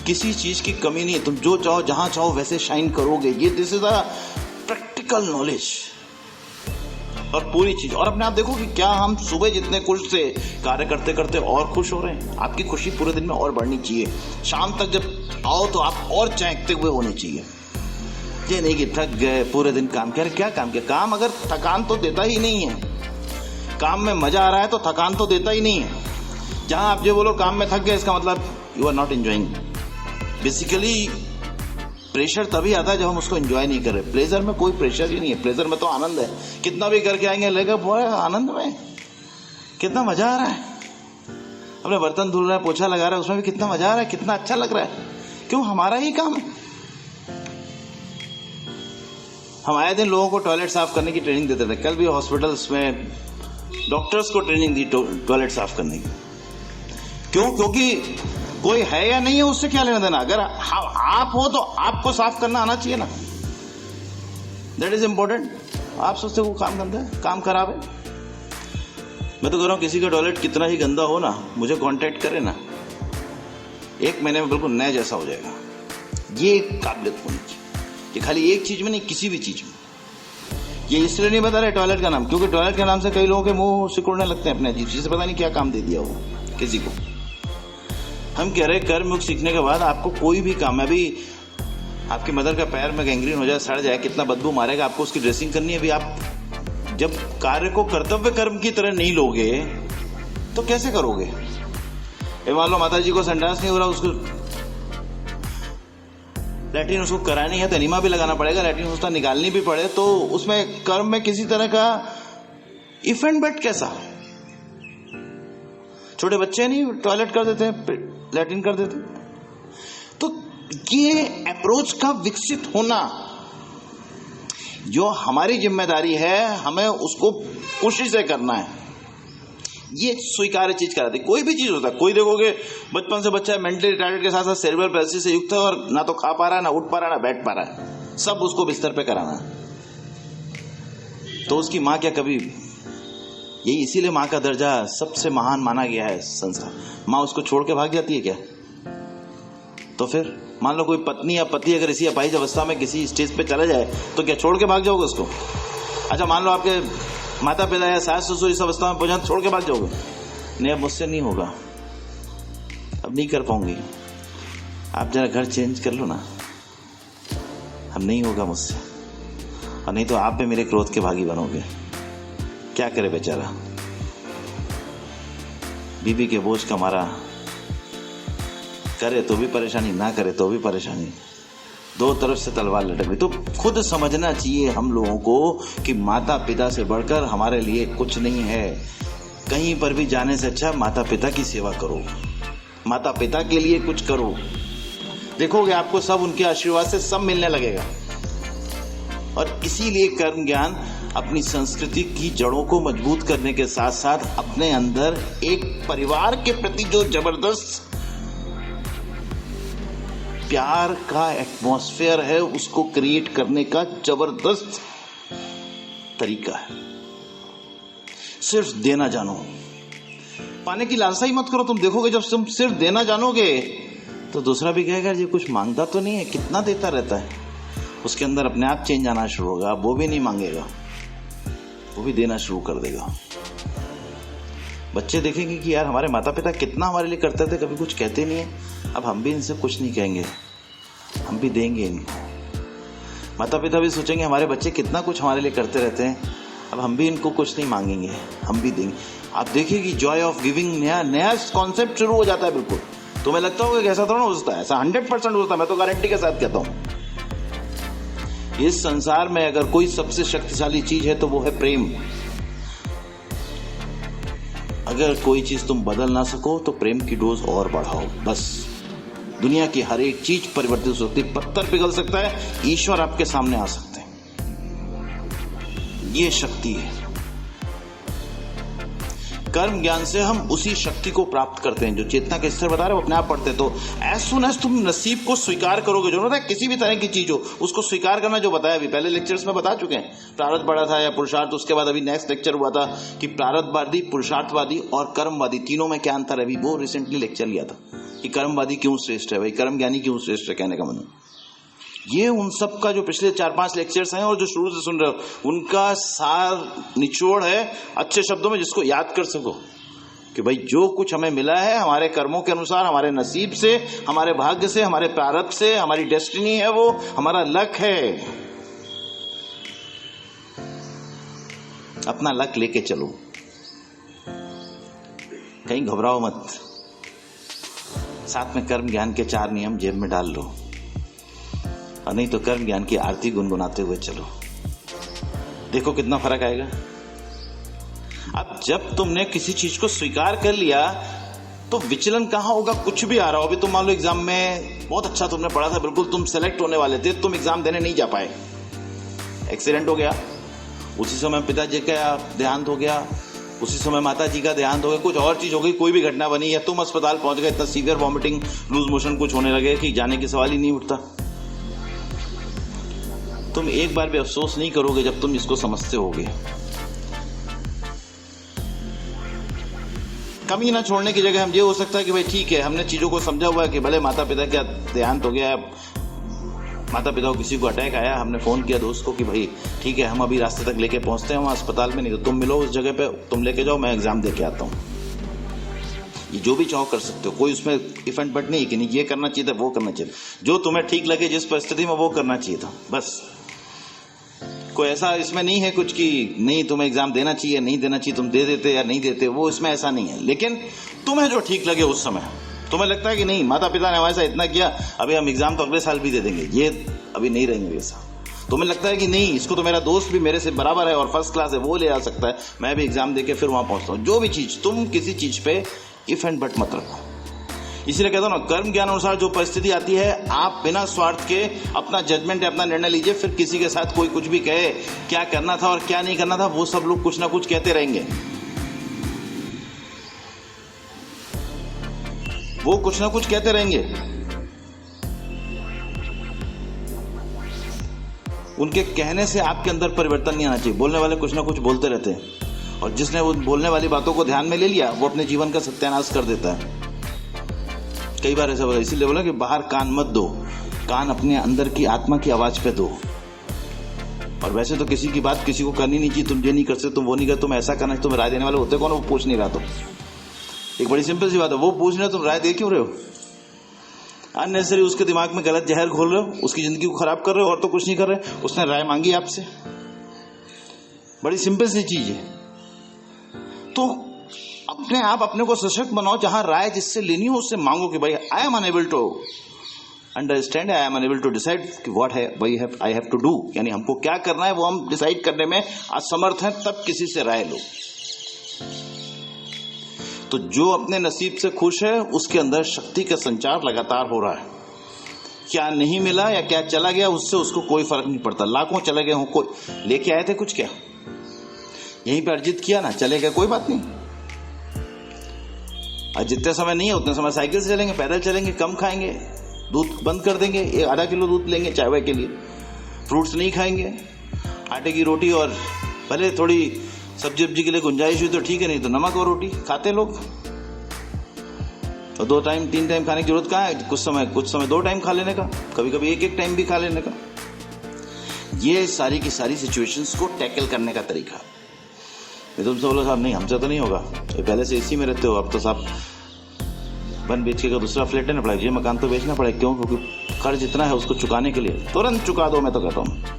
A: किसी चीज की कमी नहीं है। तुम जो चाहो, जहां चाहो वैसे शाइन करोगे। ये this is a practical knowledge. और पूरी चीज, और अपने आप देखो कि क्या हम सुबह जितने खुश से कार्य करते करते और खुश हो रहे हैं। आपकी खुशी पूरे दिन में और बढ़नी चाहिए। शाम तक जब आओ तो आप और चहकते हुए होने चाहिए। ये नहीं कि थक गए, पूरे दिन काम किया। क्या काम किया? काम अगर थकान तो देता ही नहीं है। काम में मजा आ रहा है तो थकान तो देता ही नहीं है। जहां आप जो बोलो काम में थक गए, इसका मतलब you are not enjoying. Basically pressure तभी आता है जब हम उसको एंजॉय नहीं कर रहे। प्लेजर में कोई प्रेशर ही नहीं है। प्लेजर में तो आनंद है। कितना भी करके आएंगे लेगा बोले आनंद में, कितना मजा आ रहा है। अपने बर्तन धुल रहा है, पोछा लगा रहा है, उसमें भी कितना मजा आ रहा है, कितना अच्छा लग रहा है। क्यों? हमारा ही काम है। हम आए दिन लोगों को टॉयलेट साफ करने की ट्रेनिंग देते थे। कल भी हॉस्पिटल्स में डॉक्टर्स को ट्रेनिंग दी टॉयलेट साफ करने की। क्यों? क्योंकि कोई है या नहीं है उससे क्या लेना देना। अगर आप हो तो आपको साफ करना आना चाहिए ना। That is important. आप सोचते हो काम गंदा है, काम खराब है। मैं तो कह रहा हूं किसी का टॉयलेट कितना ही गंदा हो ना, मुझे कांटेक्ट करे ना, 1 महीने में बिल्कुल नया जैसा हो जाएगा। ये काबिलियत होनी चाहिए। ये खाली एक चीज में नहीं, किसी भी चीज में। ये इसलिए नहीं बता रहे टॉयलेट का नाम, क्योंकि टॉयलेट के नाम से कई लोगों के मुंह सिकुड़ने लगते हैं अपने अजीब चीज से। पता नहीं क्या काम दे दिया वो किसी को। हम कह रहे कर्म योग सीखने के बाद आपको कोई भी काम है। अभी आपकी मदर का पैर में गैंग्रीन हो जाए, सड़ जाए, कितना बदबू मारेगा, आपको उसकी ड्रेसिंग करनी है। अभी आप जब कार्य को कर्तव्य कर्म की तरह नहीं लोगे तो कैसे करोगे? मान लो माता जी को संडास नहीं हो रहा, उसको लैट्रिन उसको करानी है तो एनिमा भी लगाना पड़ेगा, लैट्रिन उसका निकालनी भी पड़े, तो उसमें कर्म में किसी तरह का इफ एंड बट कैसा? छोटे बच्चे नहीं टॉयलेट कर देते हैं, लैट्रिन कर देते हैं। तो ये अप्रोच का विकसित होना जो हमारी जिम्मेदारी है, हमें उसको कोशिश से करना है। ये स्वीकार्य चीज कराती। कोई भी चीज होता है, कोई देखोगे बचपन से बच्चा मेंटली रिटार्डेड के साथ साथ सेरेब्रल पैलिसी से युक्त है और ना तो खा पा रहा है, ना उठ पा रहा है, ना बैठ पा रहा है, सब उसको बिस्तर पे कराना है। तो उसकी माँ क्या कभी, यही इसीलिए माँ का दर्जा सबसे महान माना गया है संसार। माँ उसको छोड़ के भाग जाती है क्या? तो फिर मान लो कोई पत्नी या पति अगर इसी अपाहिज अवस्था में किसी स्टेज पे चला जाए तो क्या छोड़ के भाग जाओगे उसको? अच्छा मान लो आपके माता पिता या सास ससुर इस अवस्था में पहुंचा, छोड़ के भाग जाओगे? नहीं, अब मुझसे नहीं होगा, अब नहीं कर पाऊंगी। आप जरा घर चेंज कर लो ना, अब नहीं होगा मुझसे, और नहीं तो आप भी मेरे क्रोध के भागी बनोगे। क्या करे बेचारा, बीबी के बोझ का मारा, करे तो भी परेशानी, ना करे तो भी परेशानी, दो तरफ से तलवार लटक रही। तो खुद समझना चाहिए हम लोगों को कि माता पिता से बढ़कर हमारे लिए कुछ नहीं है। कहीं पर भी जाने से अच्छा माता पिता की सेवा करो, माता पिता के लिए कुछ करो, देखोगे आपको सब उनके आशीर्वाद से सब मिलने लगेगा। और इसीलिए कर्म ज्ञान अपनी संस्कृति की जड़ों को मजबूत करने के साथ साथ अपने अंदर एक परिवार के प्रति जो जबरदस्त प्यार का एटमॉस्फेयर है उसको क्रिएट करने का जबरदस्त तरीका है। सिर्फ देना जानो, पाने की लालसा ही मत करो। तुम देखोगे जब तुम सिर्फ देना जानोगे तो दूसरा भी कहेगा ये कुछ मांगता तो नहीं है, कितना देता रहता है। उसके अंदर अपने आप चेंज आना शुरू होगा, वो भी नहीं मांगेगा, वो भी देना शुरू कर देगा। बच्चे देखेंगे कि यार हमारे माता पिता कितना हमारे लिए करते थे, कभी कुछ कहते नहीं है, अब हम भी इनसे कुछ नहीं कहेंगे, हम भी देंगे इनको। माता पिता भी सोचेंगे हमारे बच्चे कितना कुछ हमारे लिए करते रहते हैं, अब हम भी इनको कुछ नहीं मांगेंगे, हम भी देंगे। आप देखिए कि जॉय ऑफ गिविंग नया कॉन्सेप्ट शुरू हो जाता है। बिल्कुल तुम्हें लगता होगा कि ऐसा थोड़ा होता है, ऐसा 100% होता है, मैं तो गारंटी के साथ कहता हूं। इस संसार में अगर कोई सबसे शक्तिशाली चीज है तो वो है प्रेम। अगर कोई चीज तुम बदल ना सको तो प्रेम की डोज और बढ़ाओ, बस। दुनिया की हर एक चीज परिवर्तित हो सकती है, पत्थर पिघल सकता है, ईश्वर आपके सामने आ सकते हैं, ये शक्ति है। कर्म ज्ञान से हम उसी शक्ति को प्राप्त करते हैं जो चेतना के स्तर बता रहे हो, अपने आप पढ़ते। तो एज सुन एज तुम नसीब को स्वीकार करोगे, जो होता है किसी भी तरह की चीज हो उसको स्वीकार करना, जो बताया अभी पहले लेक्चर्स में बता चुके हैं। प्रारब्ध पढ़ा था या पुरुषार्थ, उसके बाद अभी नेक्स्ट लेक्चर हुआ था कि प्रारब्धवादी, पुरुषार्थवादी और कर्मवादी तीनों में क्या अंतर है। अभी वो रिसेंटली लेक्चर लिया था कि कर्मवादी क्यों श्रेष्ठ है, भाई कर्म ज्ञानी क्यों श्रेष्ठ है, कहने का मतलब ये उन सब का जो पिछले 4-5 लेक्चर्स हैं और जो शुरू से सुन रहे हो उनका सार निचोड़ है, अच्छे शब्दों में जिसको याद कर सको कि भाई जो कुछ हमें मिला है हमारे कर्मों के अनुसार, हमारे नसीब से, हमारे भाग्य से, हमारे प्रारब्ध से, हमारी डेस्टिनी है, वो हमारा लक है। अपना लक लेके चलो, कहीं घबराओ मत। साथ में कर्म ज्ञान के 4 नियम जेब में डाल लो, और नहीं तो कर्म ज्ञान की आरती गुनगुनाते हुए चलो, देखो कितना फर्क आएगा। अब जब तुमने किसी चीज को स्वीकार कर लिया तो विचलन कहां होगा, कुछ भी आ रहा हो। अभी तुम मान लो एग्जाम में बहुत अच्छा तुमने पढ़ा था, बिल्कुल तुम सेलेक्ट होने वाले थे, तुम एग्जाम देने नहीं जा पाए, एक्सीडेंट हो गया, उसी समय पिताजी का देहांत हो गया, उसी समय माता जी का देहांत हो गया, कुछ और चीज हो गई, कोई भी घटना बनी, या तुम अस्पताल पहुंच गए, इतना सीवियर वॉमिटिंग, लूज मोशन कुछ होने लगे कि जाने की सवाल ही नहीं उठता। तुम एक बार भी अफसोस नहीं करोगे जब तुम इसको समझते होगे। कमी ना छोड़ने की जगह हम ये हो सकता है कि भाई ठीक है, हमने चीजों को समझा हुआ है कि भले माता पिता का देहांत हो गया है, माता पिता को किसी को अटैक आया, हमने फोन किया दोस्त को कि भाई ठीक है हम अभी रास्ते तक लेके पहुंचते हैं वहां अस्पताल में, नहीं तो तुम मिलो उस जगह पे, तुम लेके जाओ, मैं एग्जाम दे के आता हूं। ये जो भी चाहो कर सकते हो, कोई उसमें इफ एंड बट नहीं कि नहीं ये करना चाहिए था, वो करना चाहिए, जो तुम्हें ठीक लगे जिस परिस्थिति में वो करना चाहिए था, बस। कोई ऐसा इसमें नहीं है कुछ कि नहीं तुम्हें एग्जाम देना चाहिए, नहीं देना चाहिए, तुम दे देते या नहीं देते, वो इसमें ऐसा नहीं है। लेकिन तुम्हें जो ठीक लगे उस समय, तुम्हें लगता है कि नहीं माता पिता ने हमारे साथ इतना किया, अभी हम एग्जाम तो अगले साल भी दे देंगे, ये अभी नहीं रहेंगे वैसा। तुम्हें लगता है कि नहीं इसको तो मेरा दोस्त भी मेरे से बराबर है और फर्स्ट क्लास है, वो ले आ सकता है, मैं भी एग्जाम देके फिर वहां पहुंचता हूं। जो भी चीज, तुम किसी चीज पे इफ एंड बट मत रखो। इसलिए कहता हूं ना, कर्म ज्ञान अनुसार जो परिस्थिति आती है, आप बिना स्वार्थ के अपना जजमेंट या अपना निर्णय लीजिए। फिर किसी के साथ कोई कुछ भी कहे, क्या करना था और क्या नहीं करना था, वो सब लोग कुछ ना कुछ कहते रहेंगे, वो कुछ ना कुछ कहते रहेंगे। उनके कहने से आपके अंदर परिवर्तन नहीं आना चाहिए। बोलने वाले कुछ ना कुछ बोलते रहते हैं, और जिसने वो बोलने वाली बातों को ध्यान में ले लिया वो अपने जीवन का सत्यानाश कर देता है। कई बार ऐसा बोला, इसीलिए बोला कि बाहर कान मत दो, कान अपने अंदर की आत्मा की आवाज पे दो। और वैसे तो किसी की बात किसी को करनी नहीं चाहिए, तुम ये नहीं कर सकते, तुम वो नहीं कर, तुम ऐसा करना, तुम राय देने वाले होते कौन, वो पूछ नहीं रहा। तो एक बड़ी सिंपल सी बात है, वो पूछ रहे तुम राय दे क्यों रहे हो? अननेसेसरी उसके दिमाग में गलत जहर घोल रहे हो, उसकी जिंदगी को खराब कर रहे हो और तो कुछ नहीं कर रहे। उसने राय मांगी आपसे, बड़ी सिंपल सी चीज है। तो अपने आप अपने को सशक्त बनाओ, जहां राय जिससे लेनी हो उससे मांगो कि भाई I am unable to understand, I am unable to decide what है आई हैव टू डू, यानी हमको क्या करना है वो हम डिसाइड करने में असमर्थ हैं, तब किसी से राय लो। तो जो अपने नसीब से खुश है उसके अंदर शक्ति का संचार लगातार हो रहा है। क्या नहीं मिला या क्या चला गया उससे उसको कोई फर्क नहीं पड़ता। लाखों चले गए हो, कोई लेके आए थे कुछ, क्या यहीं पे अर्जित किया ना, चले गए कोई बात नहीं। आज जितने समय नहीं है उतने समय साइकिल से चलेंगे, पैदल चलेंगे, कम खाएंगे, दूध बंद कर देंगे, एक आधा किलो दूध लेंगे चाय वाय के लिए, फ्रूट्स नहीं खाएंगे, आटे की रोटी, और भले थोड़ी सब्जी वब्जी के लिए गुंजाइश हुई तो ठीक है, नहीं तो नमक और रोटी खाते लोग। और 2 टाइम 3 टाइम खाने की जरूरत कहाँ है, कुछ समय 2 टाइम खा लेने का, कभी कभी 1 टाइम भी खा लेने का। ये सारी की सारी सिचुएशंस को टैकल करने का तरीका। मैं तुमसे बोला साहब नहीं हमसे तो नहीं होगा, तो पहले से इसी में रहते हो, अब तो साहब वन बीएचके का दूसरा फ्लैट लेना पड़ेगा, ये मकान तो बेचना पड़ेगा। क्यों? क्योंकि कर्ज इतना है, उसको चुकाने के लिए तुरंत चुका दो, मैं तो कहता हूं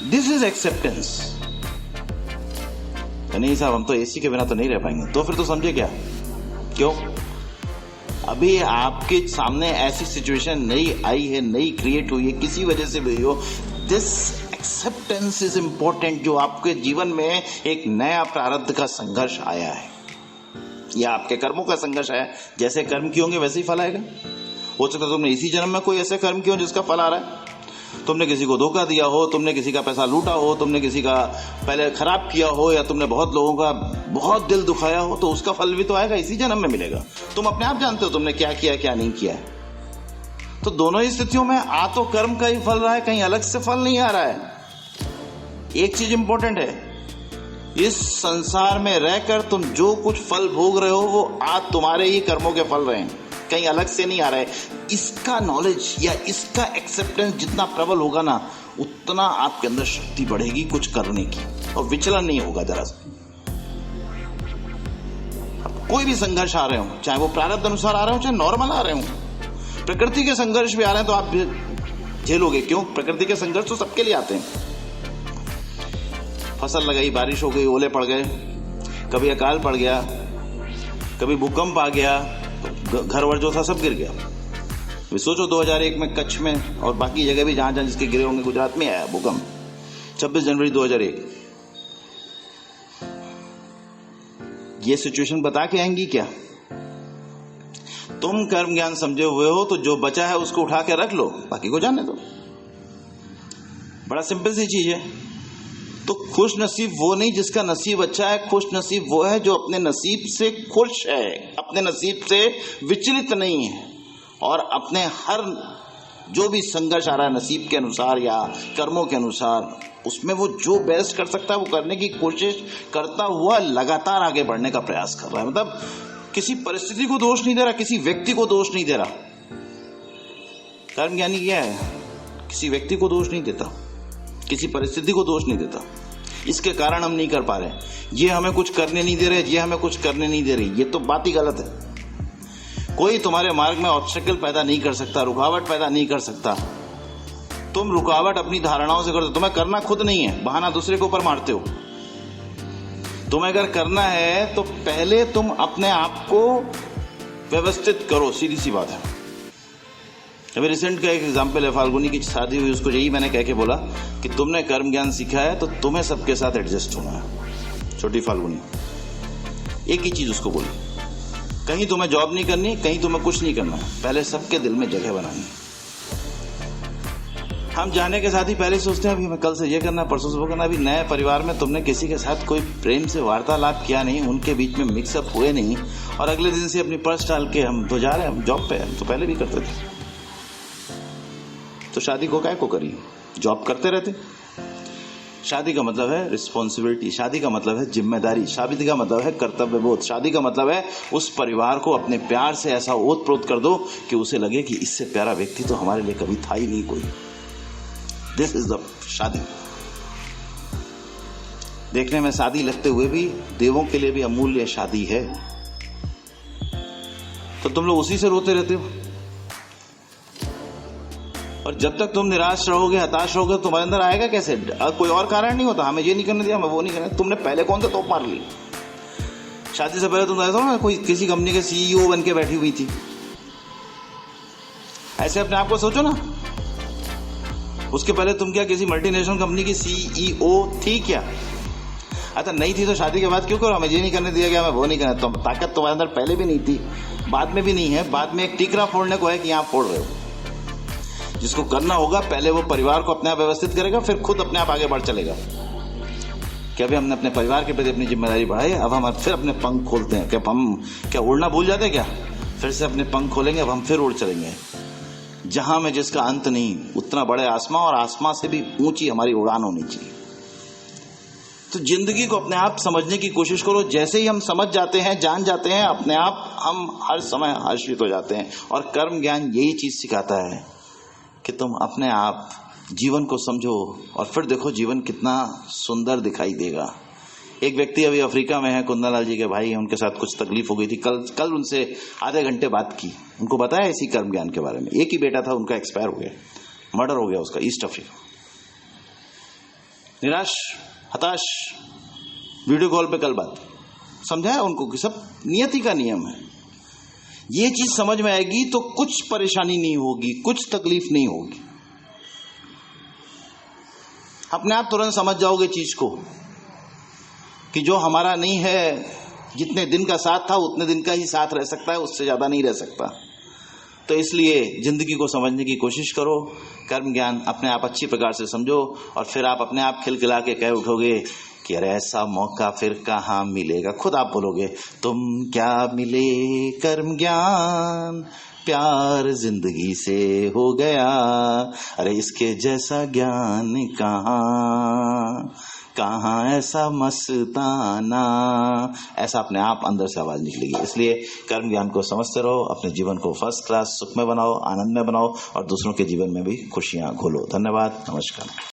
A: दिस इज एक्सेप्टेंस। नहीं साहब हम तो एसी के बिना तो नहीं रह पाएंगे, तो फिर तो समझे क्या, क्यों? अभी आपके सामने ऐसी सिचुएशन नई आई है, नई क्रिएट हुई है, किसी वजह से भी हो, दिस एक्सेप्टेंस इज इंपॉर्टेंट। जो आपके जीवन में एक नया प्रारब्ध का संघर्ष आया है या आपके कर्मों का संघर्ष आया है, जैसे कर्म किए होंगे वैसे ही फल आएगा। हो सकता है तुमने इसी जन्म में कोई ऐसे कर्म किए हो जिसका फल आ रहा है। तुमने किसी को धोखा दिया हो, तुमने किसी का पैसा लूटा हो, तुमने किसी का पहले खराब किया हो, या तुमने बहुत लोगों का बहुत दिल दुखाया हो, तो उसका फल भी तो आएगा, इसी जन्म में मिलेगा। तुम अपने आप जानते हो तुमने क्या किया क्या नहीं किया है। तो दोनों ही स्थितियों में आ तो कर्म का ही फल रहा है, कहीं अलग से फल नहीं आ रहा है। एक चीज इंपॉर्टेंट है, इस संसार में रहकर तुम जो कुछ फल भोग रहे हो वो आज तुम्हारे ही कर्मों के फल रहे हैं, कहीं अलग से नहीं आ रहा है। इसका नॉलेज या इसका एक्सेप्टेंस जितना प्रबल होगा ना, उतना आपके अंदर शक्ति बढ़ेगी कुछ करने की, और विचलन नहीं होगा जरा सा। कोई भी संघर्ष आ रहे हो, चाहे वो प्रारब्ध अनुसार आ रहे हो, चाहे नॉर्मल आ रहे हो, प्रकृति के संघर्ष भी आ रहे हैं तो आप झेलोगे। क्यों? प्रकृति के संघर्ष तो सबके लिए आते हैं। फसल लगाई, बारिश हो गई, ओले पड़ गए, कभी अकाल पड़ गया, कभी भूकंप आ गया, तो घर वर जो था सब गिर गया। सोचो 2001 में कच्छ में और बाकी जगह भी जहां जहां जिसके गिरे होंगे, गुजरात में आया भूकंप 26 जनवरी 2001। ये सिचुएशन बता के आएंगी क्या? तुम कर्म ज्ञान समझे हुए हो तो जो बचा है उसको उठा के रख लो, बाकी को जाने दो। बड़ा सिंपल सी चीज है। तो खुश नसीब वो नहीं जिसका नसीब अच्छा है, खुश नसीब वो है जो अपने नसीब से खुश है, अपने नसीब से विचलित नहीं है, और अपने हर जो भी संघर्ष आ रहा है नसीब के अनुसार या कर्मों के अनुसार, उसमें वो जो बेस्ट कर सकता है वो करने की कोशिश करता हुआ लगातार आगे बढ़ने का प्रयास कर रहा है। मतलब किसी परिस्थिति को दोष नहीं दे रहा, किसी व्यक्ति को दोष नहीं दे रहा। कर्म ज्ञानी क्या है? किसी व्यक्ति को दोष नहीं देता, किसी परिस्थिति को दोष नहीं देता, इसके कारण हम नहीं कर पा रहे, ये हमें कुछ करने नहीं दे रहे, ये हमें कुछ करने नहीं दे रही, ये तो बात ही गलत है। कोई तुम्हारे मार्ग में ऑब्स्टेकल पैदा नहीं कर सकता, रुकावट पैदा नहीं कर सकता। तुम रुकावट अपनी धारणाओं से करते हो, तुम्हें करना खुद नहीं है, बहाना दूसरे के ऊपर मारते हो। तुम्हें अगर करना है तो पहले तुम अपने आप को व्यवस्थित करो, सीधी सी बात है। अभी रिसेंट का एक एग्जाम्पल है, फाल्गुनी की शादी हुई, उसको यही मैंने कह के बोला कि तुमने कर्म ज्ञान सीखा है तो तुम्हें सबके साथ एडजस्ट होना है। छोटी फाल्गुनी एक ही चीज उसको बोली, कहीं तुम्हें जॉब नहीं करनी, कहीं तुम्हें कुछ नहीं करना, पहले सबके दिल में जगह बनानी। हम जाने के साथ ही पहले सोचते हैं अभी मैं कल से ये करना, परसों से वो करना। अभी नए परिवार में तुमने किसी के साथ कोई प्रेम से वार्तालाप किया नहीं, उनके बीच में मिक्सअप हुए नहीं, और अगले दिन से अपनी पर्स डाल के हम तो जा रहे हैं, हम जॉब पे, हम तो पहले भी करते थे, तो शादी को काय को करी, जॉब करते रहते। शादी का मतलब है रिस्पॉन्सिबिलिटी, शादी का मतलब है जिम्मेदारी, शादी का मतलब है कर्तव्य बोध, शादी का मतलब है उस परिवार को अपने प्यार से ऐसा ओत प्रोत कर दो कि उसे लगे कि इससे प्यारा व्यक्ति तो हमारे लिए कभी था ही नहीं कोई। दिस इज द शादी। देखने में शादी लगते हुए भी देवों के लिए भी अमूल्य शादी है। तो तुम लोग उसी से रोते रहते हो। और जब तक तुम निराश रहोगे, हताश रहोगे, तुम्हारे अंदर आएगा कैसे? कोई और कारण नहीं होता, हमें ये नहीं करने दिया, हमें वो नहीं करना। तुमने पहले कौन सा तोप मार ली? शादी से पहले तुम ऐसा ना कोई किसी कंपनी के सीईओ बन के बैठी हुई थी। ऐसे अपने आप को सोचो ना। उसके पहले तुम क्या किसी मल्टीनेशनल कंपनी की सीईओ थी क्या? अच्छा नहीं थी तो शादी के बाद क्यों करो? हमें ये नहीं करने दिया गया, हमें वो नहीं करना। तो ताकत तुम्हारे अंदर पहले भी नहीं थी, बाद में भी नहीं है। बाद में एक टीकरा फोड़ने को है कि यहाँ फोड़ रहे हो। जिसको करना होगा पहले वो परिवार को अपने आप व्यवस्थित करेगा, फिर खुद अपने आप आगे बढ़ चलेगा। कि अभी हमने अपने परिवार के प्रति अपनी जिम्मेदारी बढ़ाई, अब हम फिर अपने पंख खोलते हैं। क्या हम क्या उड़ना भूल जाते हैं क्या? फिर से अपने पंख खोलेंगे, अब हम फिर उड़ चलेंगे। जहां में जिसका अंत नहीं, उतना बड़े आसमां, और आसमां से भी ऊंची हमारी उड़ान होनी चाहिए। तो जिंदगी को अपने आप समझने की कोशिश करो। जैसे ही हम समझ जाते हैं, जान जाते हैं, अपने आप हम हर समय हर्षित हो जाते हैं। और कर्म ज्ञान यही चीज सिखाता है कि तुम अपने आप जीवन को समझो और फिर देखो जीवन कितना सुंदर दिखाई देगा। एक व्यक्ति अभी अफ्रीका में है, कुंदनलाल जी के भाई, उनके साथ कुछ तकलीफ हो गई थी। कल उनसे आधे घंटे बात की, उनको बताया इसी कर्म ज्ञान के बारे में। एक ही बेटा था उनका, एक्सपायर हो गया, मर्डर हो गया उसका, ईस्ट अफ्रीका। निराश, हताश, वीडियो कॉल पे कल बात समझाया उनको कि सब नियति का नियम है। ये चीज समझ में आएगी तो कुछ परेशानी नहीं होगी, कुछ तकलीफ नहीं होगी। अपने आप तुरंत समझ जाओगे चीज को कि जो हमारा नहीं है, जितने दिन का साथ था उतने दिन का ही साथ रह सकता है, उससे ज्यादा नहीं रह सकता। तो इसलिए जिंदगी को समझने की कोशिश करो, कर्म ज्ञान अपने आप अच्छी प्रकार से समझो, और फिर आप अपने आप खिलखिला के कह उठोगे कि अरे ऐसा मौका फिर कहाँ मिलेगा। खुद आप बोलोगे, तुम क्या मिले कर्म ज्ञान, प्यार जिंदगी से हो गया, अरे इसके जैसा ज्ञान कहाँ ऐसा मस्ताना। ऐसा अपने आप अंदर से आवाज निकलेगी। इसलिए कर्म ज्ञान को समझते रहो, अपने जीवन को फर्स्ट क्लास सुख में बनाओ, आनंद में बनाओ, और दूसरों के जीवन में भी खुशियां घोलो। धन्यवाद, नमस्कार।